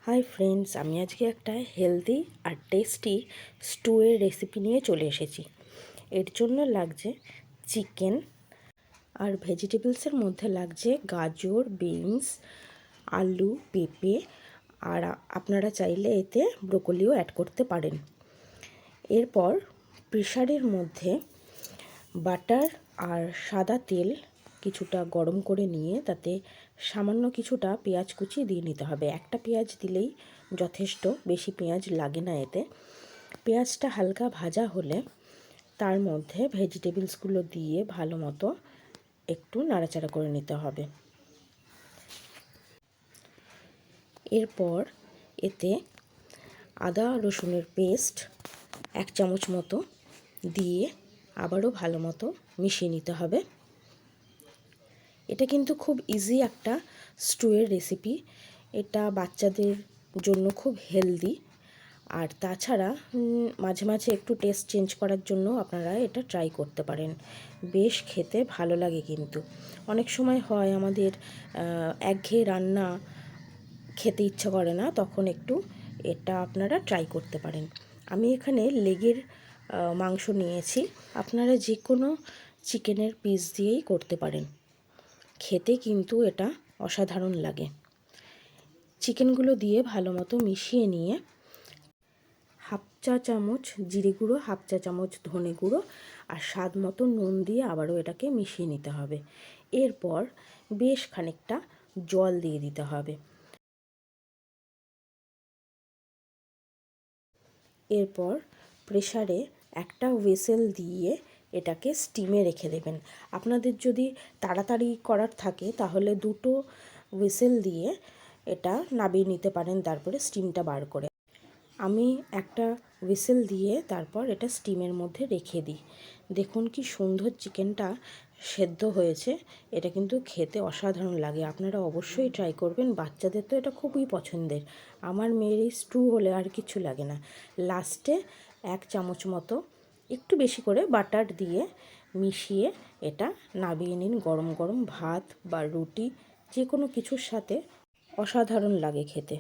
Hi friends, আমি আজকে একটা হেলদি আর টেস্টি স্টুয়ের রেসিপি নিয়ে চলে এসেছি। এর জন্য লাগছে চিকেন, আর ভেজিটেবলসের মধ্যে লাগছে গাজর, বিনস, আলু, পেঁপে, আর আপনারা চাইলে এতে ব্রোকলিও অ্যাড করতে পারেন। এরপর প্রেসারের মধ্যে বাটার আর সাদা তেল কিছুটা গরম করে নিয়ে তাতে সামান্য কিছুটা পেঁয়াজ কুচি দিয়ে নিতে হবে। একটা পেঁয়াজ দিলেই যথেষ্ট, বেশি পেঁয়াজ লাগে না এতে। পেঁয়াজটা হালকা ভাজা হলে তার মধ্যে ভেজিটেবলসগুলো দিয়ে ভালো মতো একটু নাড়াচাড়া করে নিতে হবে। এরপর এতে আদা রসুনের পেস্ট 1 চামচ মতো দিয়ে আবারও ভালো মতো মিশিয়ে নিতে হবে। এটা কিন্তু খুব ইজি একটা স্টুয়ের রেসিপি। এটা বাচ্চাদের জন্য খুব হেলদি, আর তাছাড়া মাঝে মাঝে একটু টেস্ট চেঞ্জ করার জন্য আপনারা এটা ট্রাই করতে পারেন। বেশ খেতে ভালো লাগে। কিন্তু অনেক সময় হয় আমাদের একঘেয়ে রান্না খেতে ইচ্ছা করে না, তখন একটু এটা আপনারা ট্রাই করতে পারেন। আমি এখানে লেগের মাংস নিয়েছি, আপনারা যে কোনো চিকেনের পিস দিয়েই করতে পারেন। খেতে কিন্তু এটা অসাধারণ লাগে। চিকেনগুলো দিয়ে ভালো মতো মিশিয়ে নিয়ে 1/2 চা চামচ জিরে গুঁড়ো, 1/2 চা চামচ ধনে গুঁড়ো আর স্বাদ মতো নুন দিয়ে আবারও এটাকে মিশিয়ে নিতে হবে। এরপর বেশ খানিকটা জল দিয়ে দিতে হবে। এরপর প্রেসারে একটা হুইসেল দিয়ে এটাকে স্টিমে রেখে দেবেন। আপনাদের যদি তাড়াতাড়ি করার থাকে তাহলে 2টো হুইসেল দিয়ে এটা নামিয়ে নিতে পারেন, তারপরে স্টিমটা বার করে। আমি একটা হুইসেল দিয়ে তারপর এটা স্টিমের মধ্যে রেখে দিই। দেখুন কি সুন্দর চিকেনটা সেদ্ধ হয়েছে। এটা কিন্তু খেতে অসাধারণ লাগে। আপনারা অবশ্যই ট্রাই করবেন। বাচ্চাদের তো এটা খুবই পছন্দের। আমার মেয়ের এই স্টু হলে আর কিছু লাগে না। লাস্টে 1 চামচ মতো একটু বেশি করে বাটার দিয়ে মিশিয়ে এটা নামিয়ে নিন। গরম গরম ভাত বা রুটি যে কোনো কিছুর সাথে অসাধারণ লাগে খেতে।